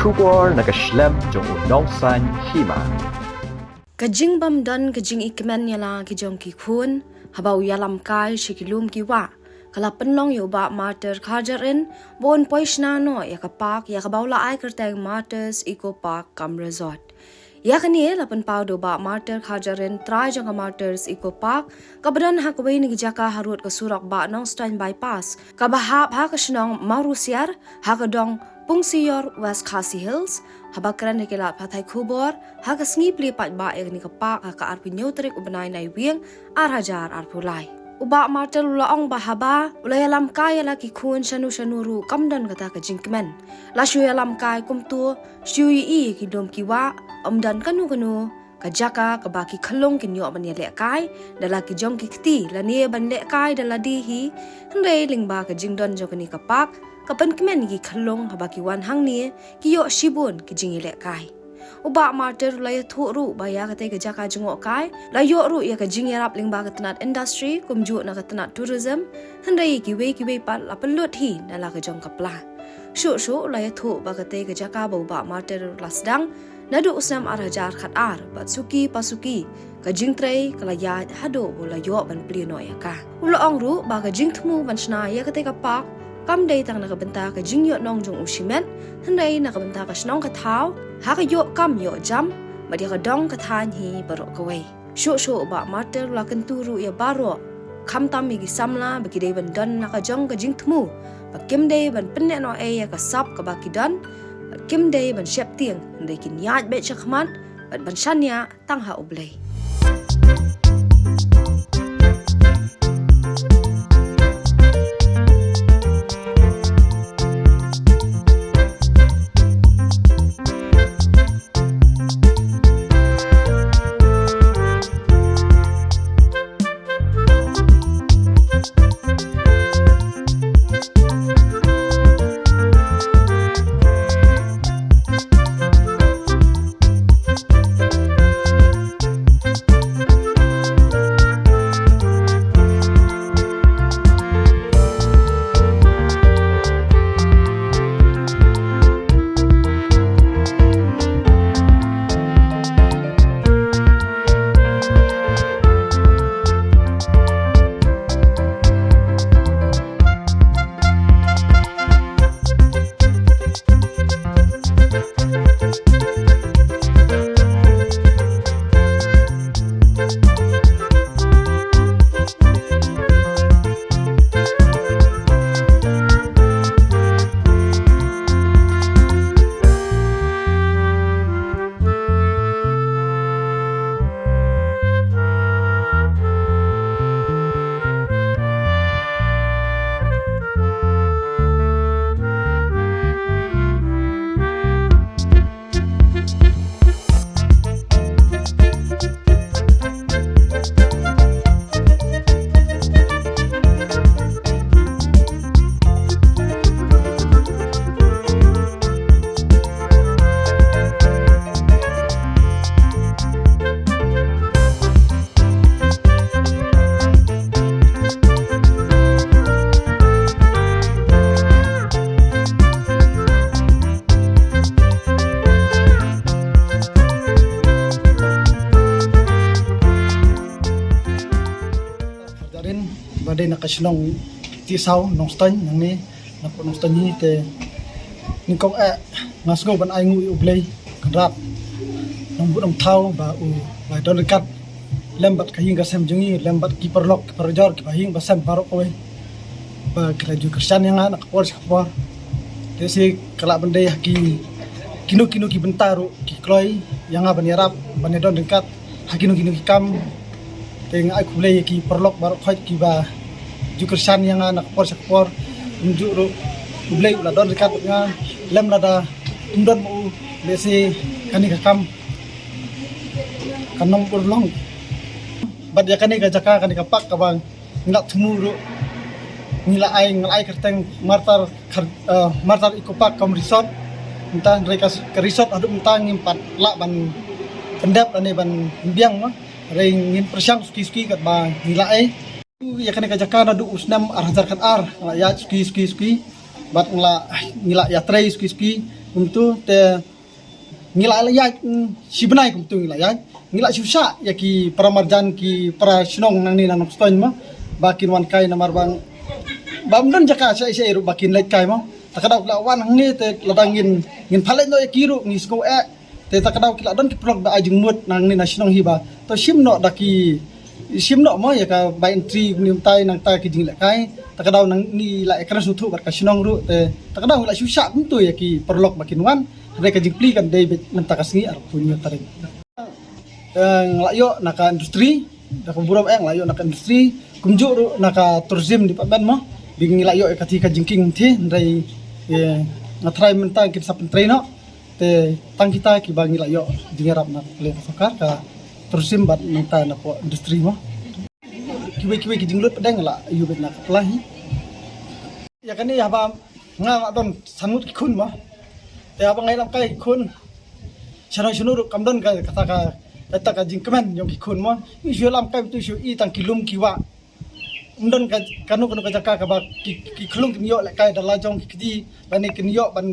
Shubor nakaslem jong unongsan hima. Kajing bamdan kajing ikmen yala kijong kikun habau yalam kai shikilum kiwa kala penlong yoba mater khajarin bon poishna no ya kapak ya kabaula ai kerteng maters eco park kam resort ya kani lapan pau do ba mater khajarin trai jong maters eco park kabran hakwe ni jaka harut ke surak ba nong stein bypass kabahap ha kasnong marusiar hakadong Pungsiyor West Khasi Hills, habakran ni kilat patay kubor, hagas ngipli pat ba ni kapak haka arpinyo terik ubanay na iwing arhajar arpulay. Uba martel ulaong bahaba, ulayalam kaya laki kun shanu-shanuru kamdan kata ka jingkmen. Lasyo yalam kaya kumtu, syui i kidom kiwa, omdan kanu-kanu, kajaka kabaki kalong kinyo man yalek kay, dalaki jong kikti, laniye ban lek kay daladihi, henday lingba ka jingdon jong kani kapak, kapan kemen gi khalong habaki wan hang ni kiyo shibun ki jingile kai uba marter la thu ru ba ya kate ka jaka jingo kai la yo ru ya ka jingerap ling ba ka tanat industry kumju na ka tanat tourism handai ki we pat la pelut hi na la ka jong kapla shu la ya thu ba kate ka jaka ba marter la sedang nadu usam arhajar khat ar batsuki pasuki ka jingtrei kala ya hado bola yo ban plino ya ka ulo ong ru ba ka jingthmu ban shna ya kate ka pak kam day tang nakabenta ka jingyo nong jong ushimen handay nakabenta ka shnong kathaw haka yo kam yo jam madi ka dong kathan hi barok kaway shu ba mater la kenturu ya baro kam tam mi samla bagi day ban don nakajong ka jingthmu bakim day ban penne no e ya ka sap ka baki don bakim day ban shep tiang handay kin yat be chakman ban shanya tang ha ublay Badai nak kasilong tisaw nong stan yang ni nak nong stan ni te ningkong ngasgo ban ai ngui ublay kanrap nong bu nong thau ba u ba don kat lembat kahing gasem jungi lembat kiper lok kiper jor ki bahing basam barok kowe ba kelaju kersan yang anak por sekpor te si kala bandai haki kinu ki bentaru ki kloi yang ban yarap ban don dekat hakinu ki kam teng ai kublay ki perlok barok khoi ki ba jukersan yang anak por sekpor unjuk ro kublay la don dekat nga lem lada undon mu besi kani kakam kanong urlong bad ya kani gajaka kani kapak kabang ngilak tumuru ngilai kerteng martar ikopak kam resort entah mereka ke resort adu entang ngimpat la ban pendap ane ban biang mah ring ngin persyang suki kat ba ngilai ya kani gajaka adu usnam arhajar kat ar ya suki bat ngila ya trei suki tu te ngila ya si benai tu ngila ya ngila susah ya ki paramarjan ki para sinong nang ni nang stoin ma bakin wan kai namar bang bamdan jaka sai sai ru bakin lek kai ma takadaw lawan hang ni te ladangin ngin phalen no ya kiru ni sko te takadaw kila don ki plog da ajung mut nang ni na sinong hiba to sim no daki sim no ma ya ka by entry nim tai nang tai ki jing lek kai takadaw nang ni la ekran sutu bar ka sinong ru te takadaw la susah tu ya ki perlok bakin wan mereka jingpli kan David mentakasngi ar punya taring ngelayo naka industri da kumburam ngelayo naka industri kumju ru naka tourism di paban mo bing ngelayo katika jingking thi ndai ngatrai mentang kita sapen traino te tang kita ki bang ngelayo dingarap na le fakar ka tourism bat menta na po industri mo kiwe ki jinglut pedang la ayu bet na pelahi ya kan ni haba nga don sanut ki kun mo te abang ngai lam kai kun chano kamdon ka kata ka jingkemen yong ki kun mo i sio lam kai tu sio i tang kilum kiwa umdon ka kanu ka jaka ka ba ki klung ki yo le kai dala jong ki di bani ki yo ban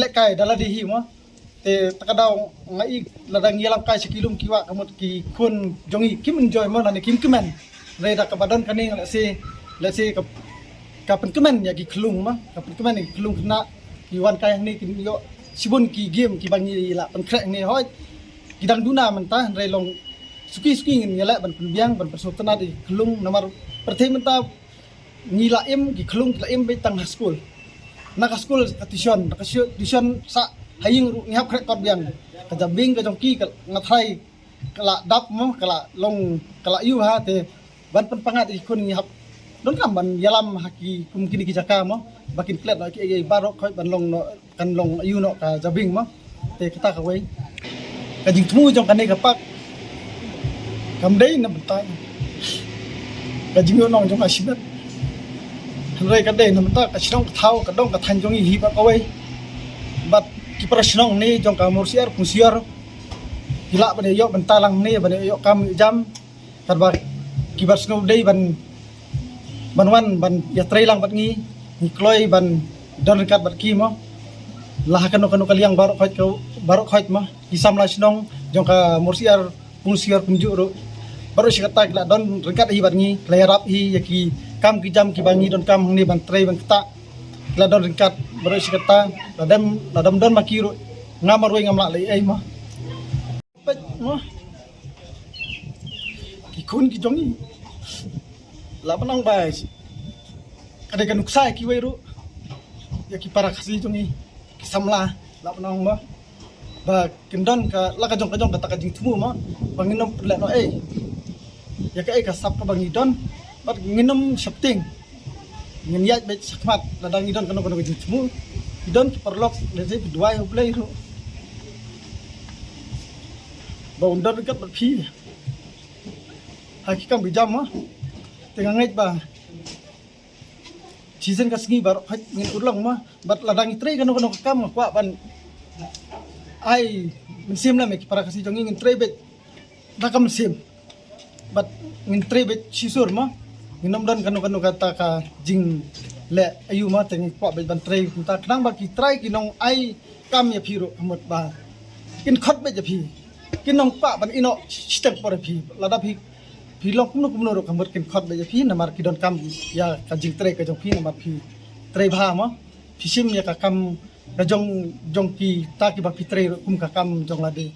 le kai dala di hi mo te takadaw ngai ladang yelam kai sikilum kiwa kamot ki kun jong i kim enjoy mo nani kim kemen re da ka badon kaning le se ka pen kemen ya ki klung mo ka pen kemen ki klung kena ki wan kai ni ki yo sibun ki game ki bangi la pen krek ni hoi ki dang duna mentah re long suki ngin ngela ban penbiang ban persutana di kelung nomor perthe menta ngila im ki kelung la im be tang school nak school tuition sa haying ru ngap krek kot biang ka jambing ka jongki ka ngathai kala dap mo kala long kala yu ha te ban penpangat di kun ngap don kam ban yalam haki kum kini ki jaka mo bakin klet la ki barok khoi ban long no kan long ayu no ka jabing mo te kita ka wei ka jing thu jong kan ka pak kam dei na bata ka jing yo nong jong ka sibet rei ka dei na bata ka sinong thau ka dong ka than jong hi ba ka wei bat ki prasnong ni jong ka mursiar pusiar hila ban yo ban talang ni ban yo kam jam karba ki barsno dei ban wan ban ya trailang bat ngi kloi ban don kat bat ki mo lah kanu kaliang barok khait mo isam la sinong jong ka mursiar pungsiar kunju ro baru sikata kila don rekat hi bat ngi layarap hi yaki kam ki jam ki bangi don kam ni ban trai ban kata kila don rekat baru sikata ladam don makiru ngamar we ngamla lai ai mo pet mo ki kun ki jongi la banang bai kada kan uksai ki weru ya ki para kasi jongi ki samla la banang mo ba kendon ka la ka jong kata ka jing tumu mo banginom le no ya ka ka sap ka bangidon bat nginom shapting ngin ya be sakmat la dang idon kano ka jing tumu idon ki perlok le je duai ho play ro ba undon kat bat phi hakikam bijam mo tengah ngait ba season ka singi bar hat ngin ulang ma bat ladang itre kano kam kwa ban ai mesim la mek para kasi jong ngin tre bet nakam mesim bat ngin tre bet sisur ma nginom dan kano kata ka jing le ayu ma teng kwa bet ban tre ta knang ba ki try kinong ai kam ya phiro hamot ba kin khot bet ja phi kinong pa ban ino step por phi lada phi long kumno ro kamot kin khot be phi namar ki don kam ya ka jing tre ka jong phi namar phi tre bha mo phi sim ya ka kam ka jong ki ta ki ba phi tre kum ka kam jong la de